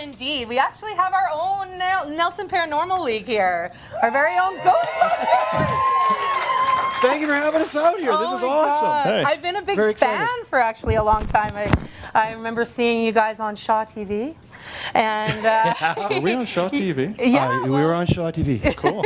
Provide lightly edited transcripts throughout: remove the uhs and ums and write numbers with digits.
indeed. We actually have our own Nelson Paranormal League here. Our very own Ghostbusters. Thank you for having us out here. This is awesome. Hey. I've been a big Very fan exciting. for actually a long time. I remember seeing you guys on Shaw TV. And Were we on Shaw TV? yeah, we were on Shaw TV. Cool.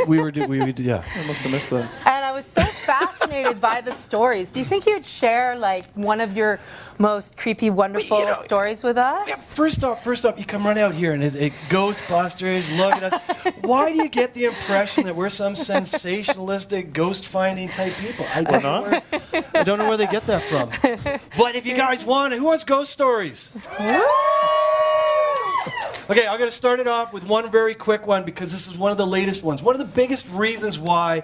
Yeah. I must have missed that. and I was so fascinated by the stories. Do you think you'd share like one of your most creepy, wonderful stories with us? Yeah, first off, you come right out here and it's Ghostbusters, look at us. Why do you get the impression that we're some sensationalistic ghost-finding type people? I don't know where they get that from. But if you guys want it, who wants ghost stories? Okay, I'm going to start it off with one very quick one because this is one of the latest ones. One of the biggest reasons why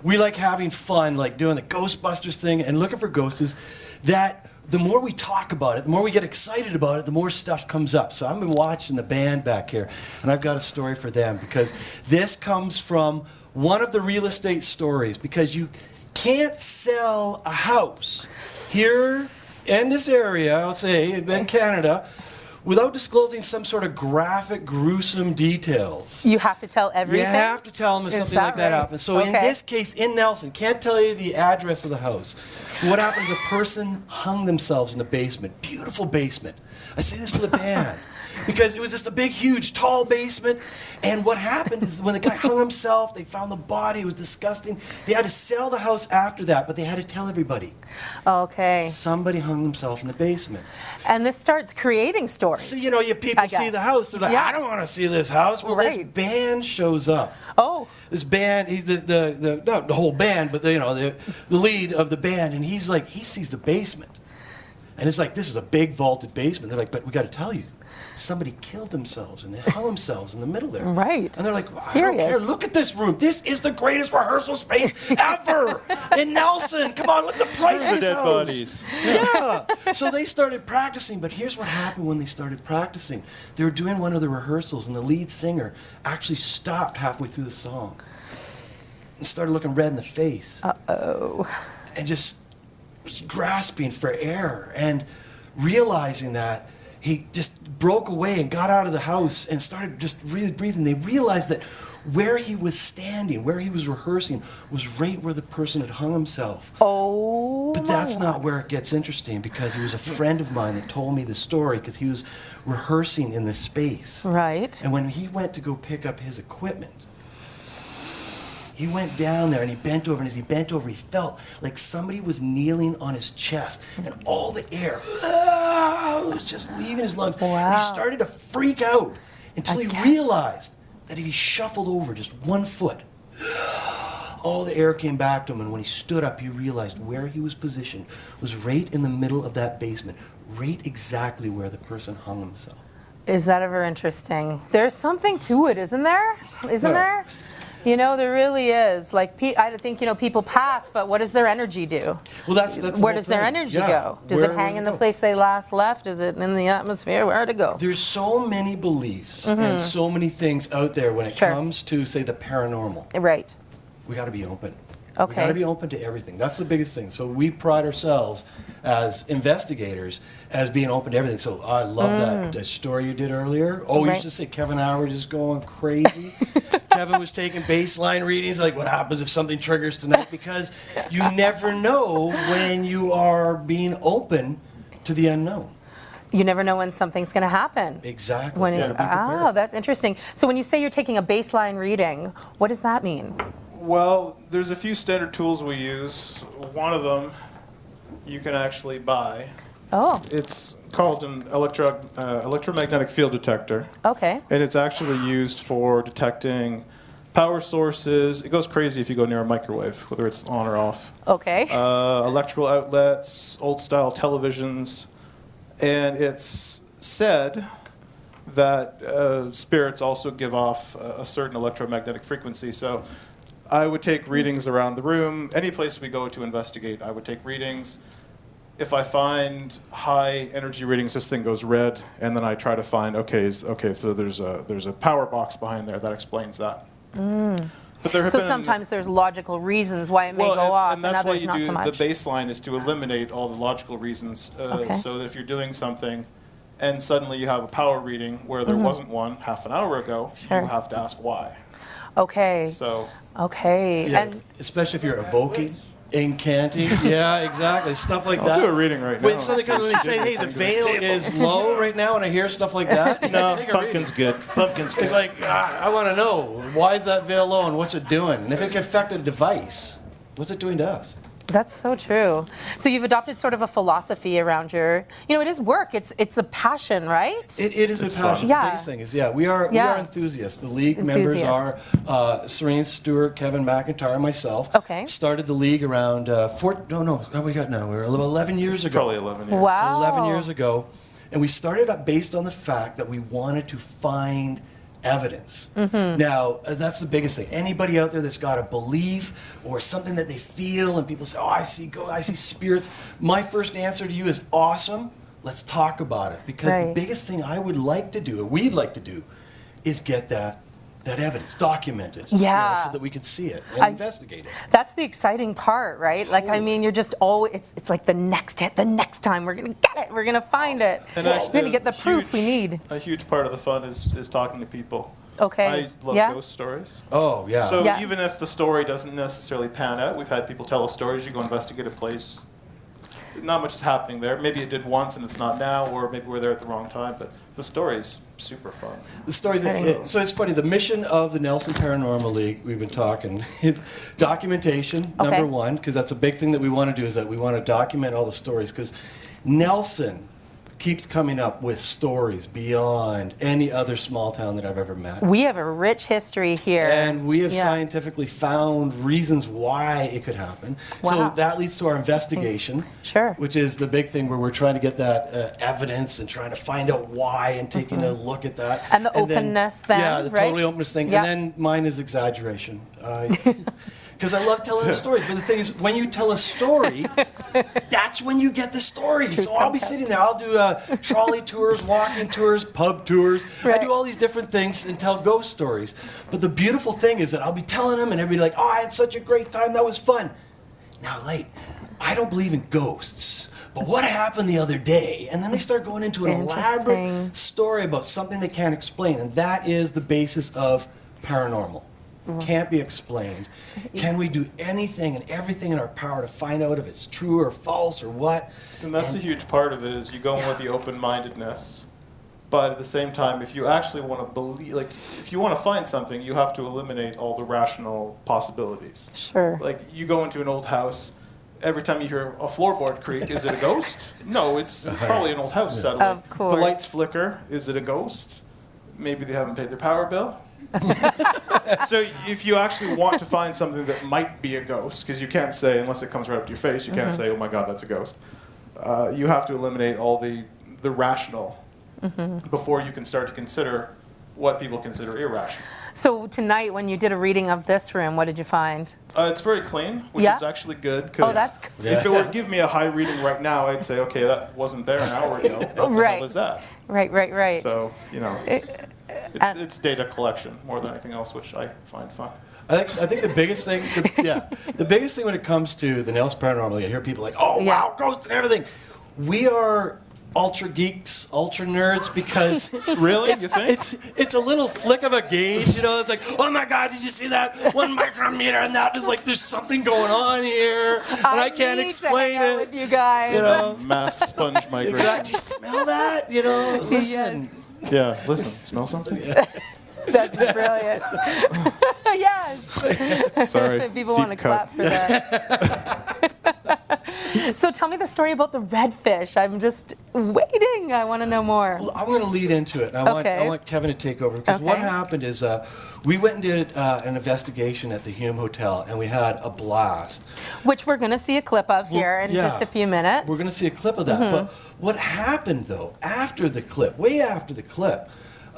we like having fun, like doing the Ghostbusters thing and looking for ghosts is that the more we talk about it, the more we get excited about it, the more stuff comes up. So I've been watching the band back here, and I've got a story for them because this comes from one of the real estate stories because you can't sell a house here in this area, I'll say, in Canada, without disclosing some sort of graphic, gruesome details. You have to tell everything? You have to tell them if something like that happens. So in this case, in Nelson, can't tell you the address of the house. What happens, a person hung themselves in the basement. Beautiful basement. I say this for the band. Because it was just a big, huge, tall basement. And what happened is when the guy hung himself, they found the body. It was disgusting. They had to sell the house after that, but they had to tell everybody. Okay. Somebody hung himself in the basement. And this starts creating stories. So, you know, people see the house. They're like, I don't want to see this house. Well, this band shows up. Oh. This band, he's not the whole band, but the lead of the band. And he's like, he sees the basement. And it's like, this is a big vaulted basement. They're like, but we got to tell you. Somebody killed themselves and they hung themselves in the middle there. Right. And they're like, I Serious. don't care. Look at this room. This is the greatest rehearsal space ever in Nelson. Come on, look at the price of this dead house. bodies. Yeah. So they started practicing, but here's what happened when they started practicing. They were doing one of the rehearsals and the lead singer actually stopped halfway through the song and started looking red in the face. Uh-oh. And just was grasping for air and realizing that he just broke away and got out of the house and started just really breathing. They realized that where he was standing, where he was rehearsing, was right where the person had hung himself. Oh. But that's not where it gets interesting because he was a friend of mine that told me the story because he was rehearsing in this space. Right. And when he went to go pick up his equipment, he went down there and he bent over, and as he bent over, he felt like somebody was kneeling on his chest, and all the air was just leaving his lungs. Wow. And he started to freak out until he realized that if he shuffled over just 1 foot, all the air came back to him, and when he stood up, he realized where he was positioned was right in the middle of that basement, right exactly where the person hung himself. Is that ever interesting? There's something to it, isn't there? Isn't there? You know, there really is. Like, I think, people pass, but what does their energy do? Well, that's where does their energy go? Does it hang in the place they last left? Is it in the atmosphere? Where'd it go? There's so many beliefs and so many things out there when it comes to, say, the paranormal. Right. We got to be open. Okay. We got to be open to everything. That's the biggest thing. So we pride ourselves as investigators as being open to everything. So I love that story you did earlier. Oh, you used to say Kevin and I were just going crazy. Kevin was taking baseline readings, like what happens if something triggers tonight, because you never know when you are being open to the unknown. You never know when something's going to happen. Exactly. When that's interesting. So when you say you're taking a baseline reading, what does that mean? Well, there's a few standard tools we use. One of them you can actually buy. Oh. It's called an electromagnetic field detector. Okay. And it's actually used for detecting power sources. It goes crazy if you go near a microwave, whether it's on or off. Okay. Electrical outlets, old-style televisions. And it's said that spirits also give off a certain electromagnetic frequency. So I would take readings around the room. Any place we go to investigate, I would take readings. If I find high energy readings, this thing goes red, and then I try to find, so there's a power box behind there that explains that. But there have So been, sometimes there's logical reasons why it may go off, and that's why others you not do so much. the baseline is to eliminate all the logical reasons, so that if you're doing something and suddenly you have a power reading where there wasn't one half an hour ago, Sure. you have to ask why. Okay. So Okay. Yeah, And especially if you're evoking, incanting. Yeah, exactly. Stuff like I'll that. do a reading right now. When somebody comes in and say, "Hey, the veil is low right now," and I hear stuff like that, you No, can take a pumpkin's reading. good. Pumpkin's good. It's like, I want to know, why is that veil low and what's it doing? And if it can affect a device, what's it doing to us? that's so true. So you've adopted sort of a philosophy around your, it is work. It's a passion, right? It is It's a passion. fun. Yeah. The biggest thing is, we are Yeah. enthusiasts. The league members are Serene Stewart, Kevin McIntyre, and myself. Okay. Started the league around how we got now? We're 11 years ago. Probably 11 years. Wow. 11 years ago. And we started up based on the fact that we wanted to find evidence. Now, that's the biggest thing. Anybody out there that's got a belief or something that they feel and people say, "Oh, I see spirits." My first answer to you is awesome. Let's talk about it, because the Right. biggest thing I would like to do, or we'd like to do, is get that evidence documented. Yeah. So that we can see it and investigate it. That's the exciting part, right? Like, I mean, you're just always, it's like the next hit, the next time we're going to get it, we're going to find it. And We're actually, going to get the proof we need. A huge part of the fun is talking to people. Okay. I love Yeah. ghost stories. Oh, yeah. So Yeah. even if the story doesn't necessarily pan out, we've had people tell us stories. You go investigate a place, not much is happening there. Maybe it did once and it's not now, or maybe we're there at the wrong time. But the story's super fun. The story. So it's funny. The mission of the Nelson Paranormal League, we've been talking, is documentation. Okay. Number one, because that's a big thing that we want to do, is that we want to document all the stories. Because Nelson keeps coming up with stories beyond any other small town that I've ever met. We have a rich history here. And we have Yeah. scientifically found reasons why it could happen. Wow. So that leads to our investigation. Sure. Which is the big thing where we're trying to get that evidence and trying to find out why and taking a look at that. And the openness then, Yeah, the right? totally openness thing. Yeah. And then mine is exaggeration. Because I love telling the stories. But the thing is, when you tell a story, that's when you get the story. So I'll be sitting there. I'll do trolley tours, walking tours, pub tours. I Right. do all these different things and tell ghost stories. But the beautiful thing is that I'll be telling them and everybody like, "Oh, I had such a great time. That was fun." Now, I don't believe in ghosts. But what happened the other day? And then they start going into an Interesting. elaborate story about something they can't explain. And that is the basis of paranormal. Can't be explained. Can we do anything and everything in our power to find out if it's true or false or what? And that's a huge part of it, is you go in with the open-mindedness. But at the same time, if you actually want to believe, like, if you want to find something, you have to eliminate all the rational possibilities. Sure. Like, you go into an old house, every time you hear a floorboard creak, is it a ghost? No, it's probably an old house settling. Of course. The lights flicker, is it a ghost? Maybe they haven't paid their power bill. So if you actually want to find something that might be a ghost, because you can't say, unless it comes right up to your face, you can't say, "Oh my God, that's a ghost." You have to eliminate all the rational before you can start to consider what people consider irrational. So tonight, when you did a reading of this room, what did you find? It's very clean, which Yeah? is actually good. Oh, Because that's good. if it were to give me a high reading right now, I'd say, okay, that wasn't there an hour ago. What the Right. hell is that? Right. So, it's data collection more than anything else, which I find fun. I think the biggest thing, the biggest thing when it comes to the Nelson Paranormal League, I hear people like, "Oh, Yeah. wow, ghosts and everything." We are ultra geeks, ultra nerds, because Really? You think? it's a little flick of a gauge, It's like, "Oh my God, did you see that 1 micrometer?" And that is like, there's something going on here, and I can't need explain to hang out it. with you guys. Mass sponge migration. Do you smell that? Listen. Yeah, listen, smell something? That's brilliant. Yes. Sorry. People deep want to cut. clap for that. So tell me the story about the redfish. I'm just waiting. I want to know more. Well, I'm going to lead into it, and Okay. I want Kevin to take over, because what Okay. happened is we went and did an investigation at the Hume Hotel, and we had a blast. Which we're going to see a clip of here in yeah. just a few minutes. We're going to see a clip of that. But what happened, though, after the clip, way after the clip,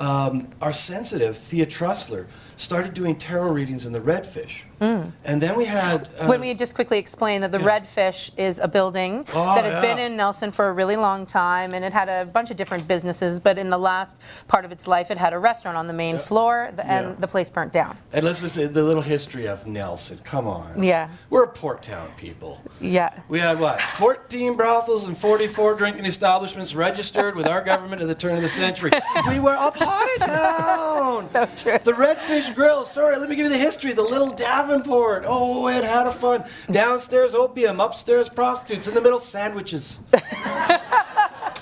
our sensitive, Thea Trussler, started doing tarot readings in the redfish. And then we had... When we just quickly explain that the Redfish is a building that had been in Nelson for a really long time, and it had a bunch of different businesses, but in the last part of its life, it had a restaurant on the main floor, and the place burnt down. And let's just say the little history of Nelson. Come on. Yeah. We're a port town people. Yeah. We had what? 14 brothels and 44 drinking establishments registered with our government at the turn of the century. We were a party town. So true. The Redfish Grill. Sorry, let me give you the history. The little Davenport. Oh, it had a fun. Downstairs opium, upstairs prostitutes, in the middle sandwiches.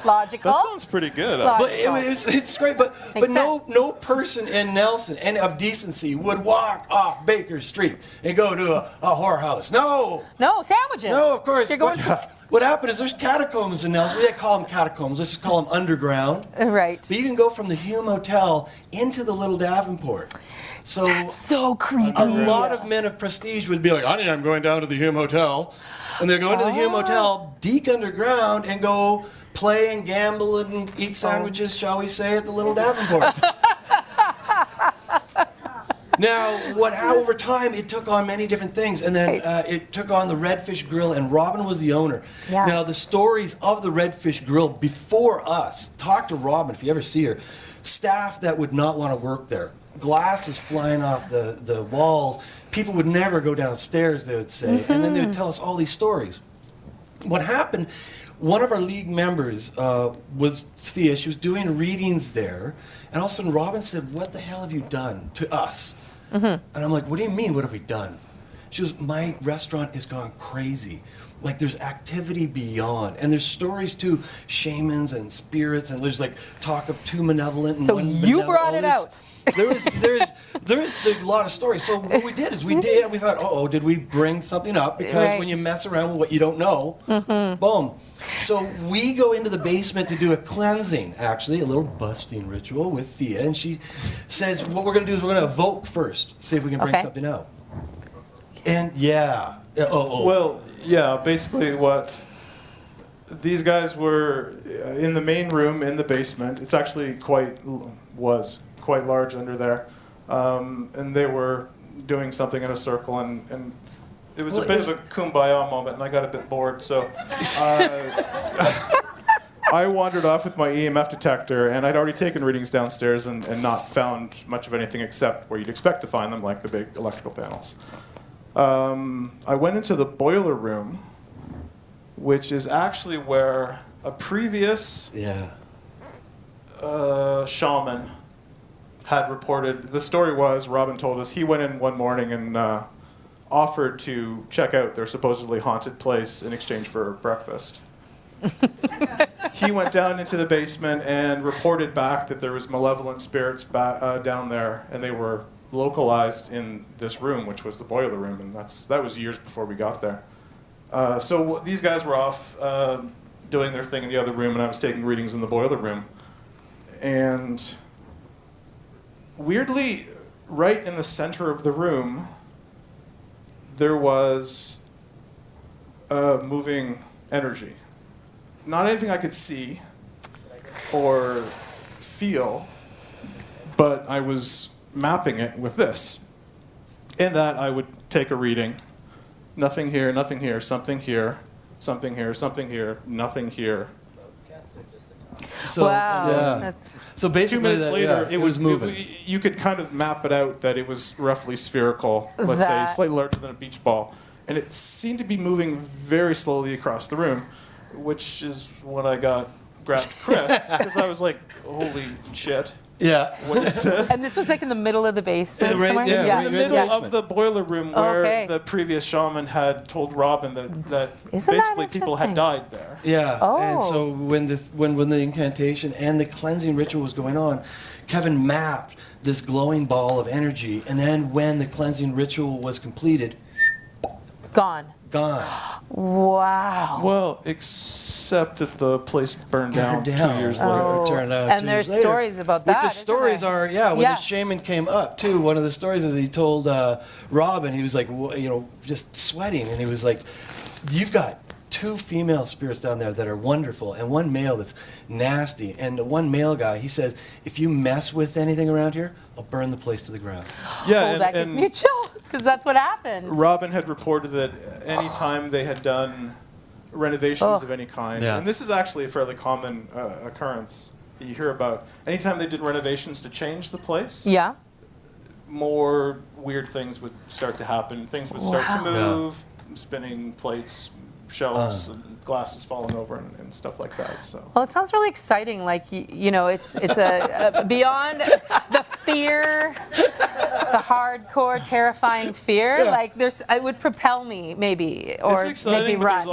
Logical. That sounds pretty good. But it's great. But no person in Nelson and of decency would walk off Baker Street and go to a whorehouse. No. No, sandwiches. No, of course. You're going What happened is there's catacombs in Nelson. We didn't call them catacombs. Let's just call them underground. Right. But you can go from the Hume Hotel into the little Davenport. So So creepy. a lot of men of prestige would be like, honey, I'm going down to the Hume Hotel. And they'll go into the Hume Hotel, deke underground, and go play and gamble and eat sandwiches, shall we say, at the little Davenport. Now, over time, it took on many different things, and then it took on the Redfish Grill, and Robin was the owner. Yeah. Now, the stories of the Redfish Grill before us, talk to Robin if you ever see her, staff that would not want to work there, glasses flying off the walls, people would never go downstairs, they would say, and then they would tell us all these stories. What happened, one of our league members was Thea, she was doing readings there, and all of a sudden Robin said, what the hell have you done to us? And I'm like, what do you mean, what have we done? She goes, my restaurant has gone crazy. Like there's activity beyond, and there's stories too, shamans and spirits, and there's like talk of two malevolent and So one you benevolent. brought it out. There's a lot of stories. So what we did is we thought, did we bring something up? Because when you mess around with what you don't know, boom. So we go into the basement to do a cleansing, actually, a little busting ritual with Thea, and she says, what we're going to do is we're going to evoke first, see if we can bring something out. And Well, yeah, basically what these guys were in the main room in the basement. It's actually quite large under there. And they were doing something in a circle, and it was a bit of a kumbaya moment, and I got a bit bored, so I wandered off with my EMF detector, and I'd already taken readings downstairs and not found much of anything except where you'd expect to find them, like the big electrical panels. I went into the boiler room, which is actually where a previous shaman had reported. The story was, Robin told us, he went in one morning and offered to check out their supposedly haunted place in exchange for breakfast. He went down into the basement and reported back that there was malevolent spirits down there, and they were localized in this room, which was the boiler room, and that was years before we got there. So these guys were off doing their thing in the other room, and I was taking readings in the boiler room. And weirdly, right in the center of the room, there was moving energy. Not anything I could see or feel, but I was mapping it with this. In that, I would take a reading. Nothing here, something here, something here, something here, nothing here. So, Wow. That's So basically, 2 minutes later, it was moving. You could kind of map it out that it was roughly spherical, let's say, slightly larger than a beach ball. And it seemed to be moving very slowly across the room, which is when I grabbed Chris, because I was like, holy shit. Yeah. What is this? And this was like in the middle of the basement Right, somewhere? yeah, In the middle of the boiler room where Okay. the previous shaman had told Robin that Isn't that basically people had interesting? died there. Yeah, and Oh. so when the incantation and the cleansing ritual was going on, Kevin mapped this glowing ball of energy, and then when the cleansing ritual was completed, Gone. gone. Wow. Well, except that the place burned down 2 years later. Oh. It turned out And 2 there's years later. stories about that, Which is isn't stories there? are, when Yeah. the shaman came up too, one of the stories is he told Robin, he was like, just sweating, and he was like, you've got 2 female spirits down there that are wonderful, and 1 male that's nasty. And the 1 male guy, he says, if you mess with anything around here, I'll burn the place to the ground. Yeah, That gives me a chill. Because that's what happened. Robin had reported that any time they had done renovations Oh. of any kind, Yeah. and this is actually a fairly common occurrence that you hear about, anytime they did renovations to change the place, Yeah. more weird things would start to happen. Things would start to Wow. move, spinning plates, shelves, and glasses falling over, and stuff like that. So. Well, it sounds really exciting. Like you know, it's a beyond the fear, the hardcore, terrifying fear. Yeah. Like it would propel me maybe, or It's make exciting, me but run.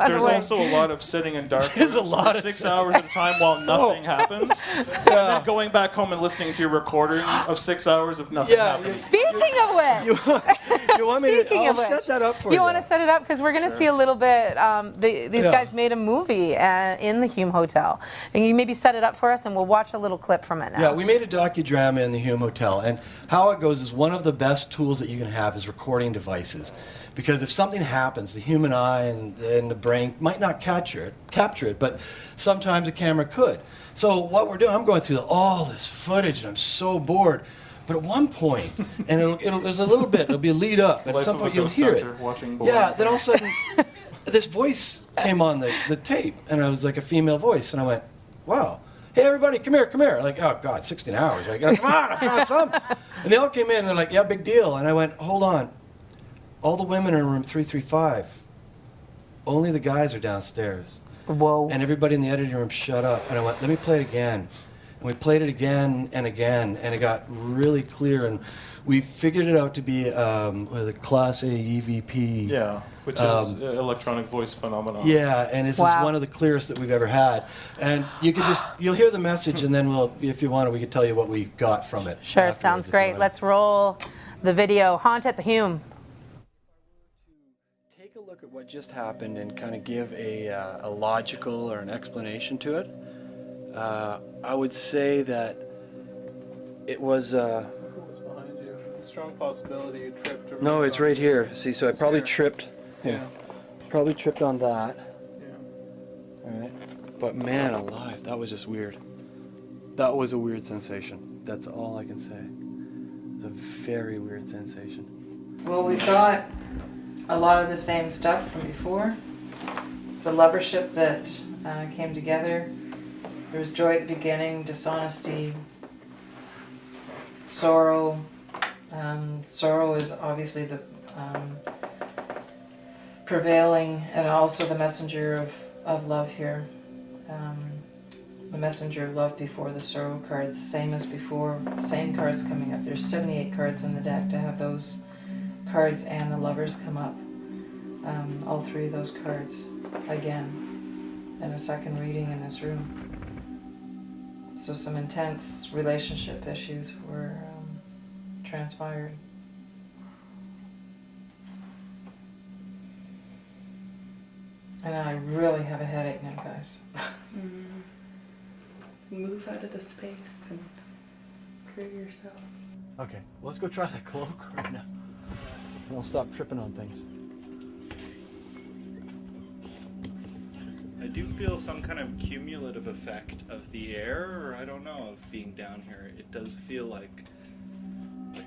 there's Run also away. a lot of sitting in darkness There's a lot for of 6 hours at a time while nothing happens. And then going back home and listening to your recording of 6 hours of nothing Yeah, happening. Speaking of which, You want me to? Speaking I'll of which, set that up for you. you want to set it up because we're going to see a little bit. These Yeah. guys made a movie in the Hume Hotel, and you maybe set it up for us, and we'll watch a little clip from it now. Yeah, we made a docudrama in the Hume Hotel, and how it goes is one of the best tools that you can have is recording devices, because if something happens, the human eye and the brain might not capture it, but sometimes a camera could. So what we're doing, I'm going through all this footage, and I'm so bored. But at one point, and there's a little bit, it'll be a lead up, but at Life some of a point you'll ghost hear it. hunter watching Yeah, boring then all of a sudden, this voice came on the tape, and it was like a female voice, and I went, wow. Hey, everybody, come here. Like, oh, God, 16 hours. Right? Come on, I found some. And they all came in, and they're like, yeah, big deal. And I went, hold on. All the women are in room 335. Only the guys are downstairs. Whoa. And everybody in the editing room shut up. And I went, let me play it again. And we played it again and again, and it got really clear. And we figured it out to be a Class A EVP. Yeah, which is electronic voice phenomenon. Yeah, and this Wow. is one of the clearest that we've ever had. And you'll hear the message, and then if you want, we can tell you what we got from it. Sure, afterwards, sounds if you great. want. Let's roll the video. Haunt at the Hume. Take a look at what just happened and kind of give a logical or an explanation to it. I would say that it was. What's behind you? There's a strong possibility you tripped. Or No, it's right here. See, so I probably Here. tripped. Here. Yeah. Probably tripped on that. Yeah. All right. But man alive, that was just weird. That was a weird sensation. That's all I can say. It was a very weird sensation. Well, we've got a lot of the same stuff from before. It's a lover ship that came together. There was joy at the beginning, dishonesty, sorrow. Sorrow is obviously the prevailing, and also the messenger of love here. The messenger of love before the sorrow card, the same as before, same cards coming up. There's 78 cards in the deck. To have those cards and the lovers come up, all three of those cards again in a second reading in this room. So some intense relationship issues were transpired. And I really have a headache now, guys. Move out of the space and clear yourself. Okay, let's go try the cloak right now. And I'll stop tripping on things. I do feel some kind of cumulative effect of the air, or I don't know, of being down here. It does feel like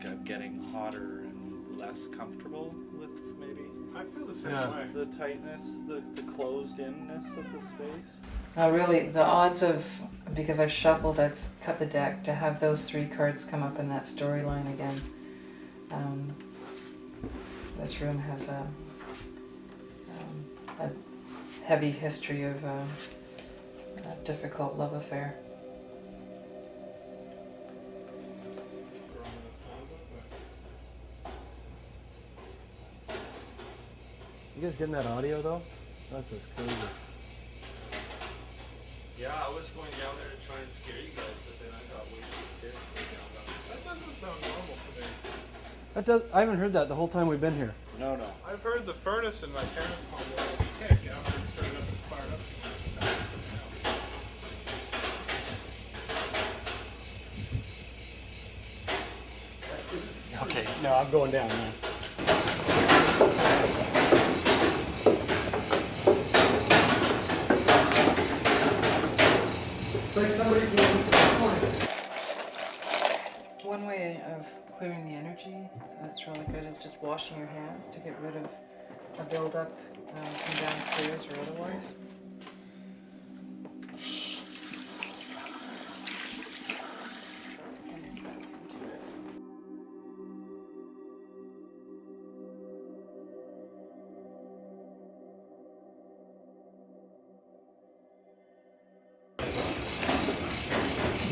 I'm getting hotter and less comfortable with maybe I feel the same Yeah. way. the tightness, the closed-inness of the space. Really, the odds of, because I've shuffled, I've cut the deck, to have those three cards come up in that storyline again. This room has a heavy history of a difficult love affair. You guys getting that audio though? That's just crazy. Yeah, I was going down there to try and scare you guys, but then I got way too scared to go down there. That doesn't sound normal to me. I haven't heard that the whole time we've been here. No. I've heard the furnace in my parents' home when I was a kid after it started up and fired up. That was something else. Okay, no, I'm going down, man. One way of clearing the energy. That's really good. It's just washing your hands to get rid of a buildup from downstairs or otherwise.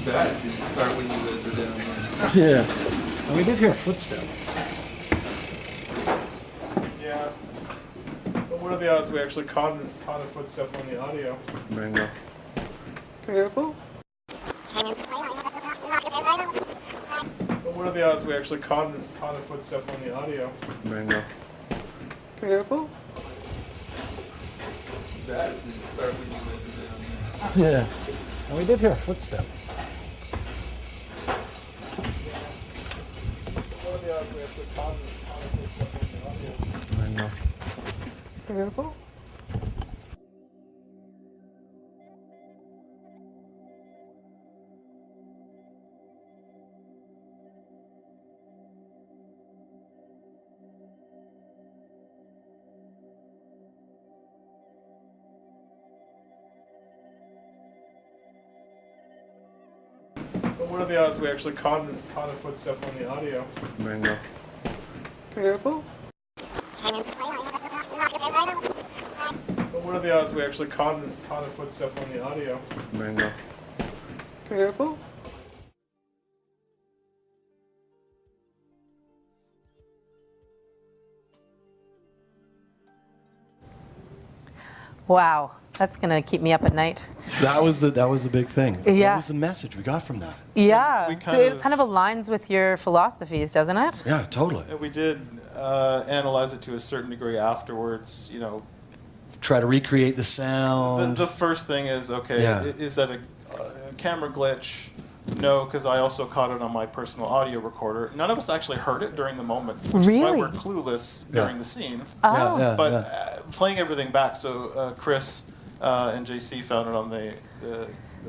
That didn't start when you guys were down there. Yeah. And we did hear a footstep. Yeah. But what are the odds we actually caught a footstep on the audio? Bingo. Careful. But what are the odds we actually caught a footstep on the audio? Bingo. Careful. That didn't start when you guys were down there. Yeah. And we did hear a footstep. What are the odds we actually caught a footstep on the audio? Bingo. Careful. But what are the odds we actually caught a footstep on the audio? Bingo. Careful. But what are the odds we actually caught a footstep on the audio? Bingo. Careful. Wow, that's gonna keep me up at night. That was the big thing. Yeah. What was the message we got from that? Yeah, we it kind kind of aligns with your philosophies, doesn't it? Yeah, totally. And we did analyze it to a certain degree afterwards. You know, Try to recreate the sound. the first thing is, okay, Yeah. is that a camera glitch? No, because I also caught it on my personal audio recorder. None of us actually heard it during the moments, which is why Really? we're clueless Yeah. during the scene. Oh. Yeah, But yeah. playing everything back, so Chris and JC found it on the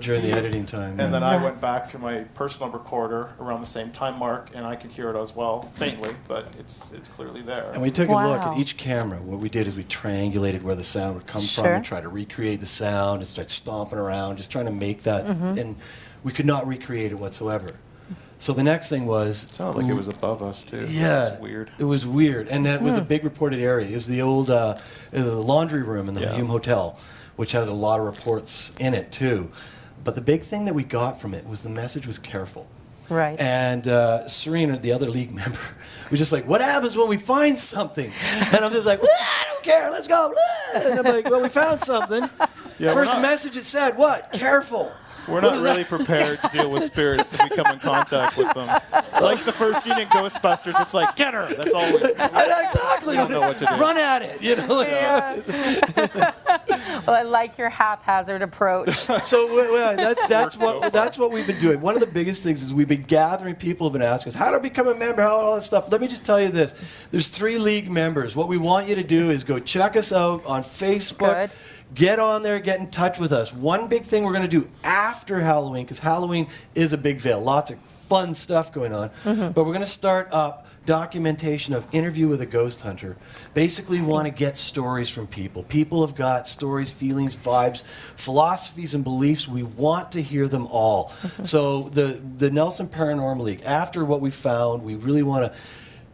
During the feed. editing time. And then yeah. I went back through my personal recorder around the same time mark, and I could hear it as well, faintly, but it's clearly there. And we took a look Wow. at each camera. What we did is we triangulated where the sound would come from Sure. and try to recreate the sound and start stomping around, just trying to make that. And we could not recreate it whatsoever. So the next thing was. It sounded like it was above us, too. Yeah. It was weird. It was weird. And that was a big reported area. It was the old it was the laundry room in the Yeah. Hume Hotel, which has a lot of reports in it, too. But the big thing that we got from it was the message was careful. Right. And Serena, the other league member, was just like, what happens when we find something? And I'm just like, I don't care, let's go. And I'm like, well, we found something. Yeah, we're First not- message it said, what? Careful. We're What not is really that? prepared to deal with spirits if we come in contact with them. It's like the first scene in Ghostbusters, it's like, get her! That's all we Exactly. don't know what to do. Run at it. You know? Well, I like your haphazard approach. So that's what we've been doing. One of the biggest things is we've been gathering. People have been asking us how to become a member, how all that stuff. Let me just tell you this: there's 3 league members. What we want you to do is go check us out on Facebook. Good. Get on there, get in touch with us. One big thing we're going to do after Halloween, because Halloween is a big veil, lots of fun stuff going on. But we're going to start up documentation of Interview with a Ghost Hunter. Basically, we want to get stories from people. People have got stories, feelings, vibes, philosophies, and beliefs. We want to hear them all. So the Nelson Paranormal League, after what we found, we really want to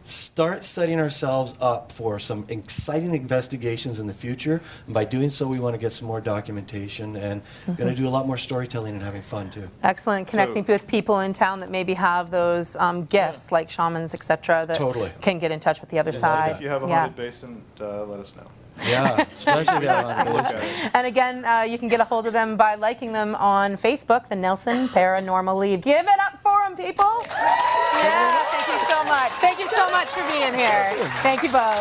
start setting ourselves up for some exciting investigations in the future. And by doing so, we want to get some more documentation and going to do a lot more storytelling and having fun too. Excellent. Connecting with people in town that maybe have those gifts, like shamans, etc., that Totally. can get in touch with the other side. If you have a haunted basin, let us know. Yeah, especially that one. Look at it. And again, you can get a hold of them by liking them on Facebook, the Nelson Paranormal League. Give it up for them, people. Yeah, thank you so much. Thank you so much for being here. Thank you both.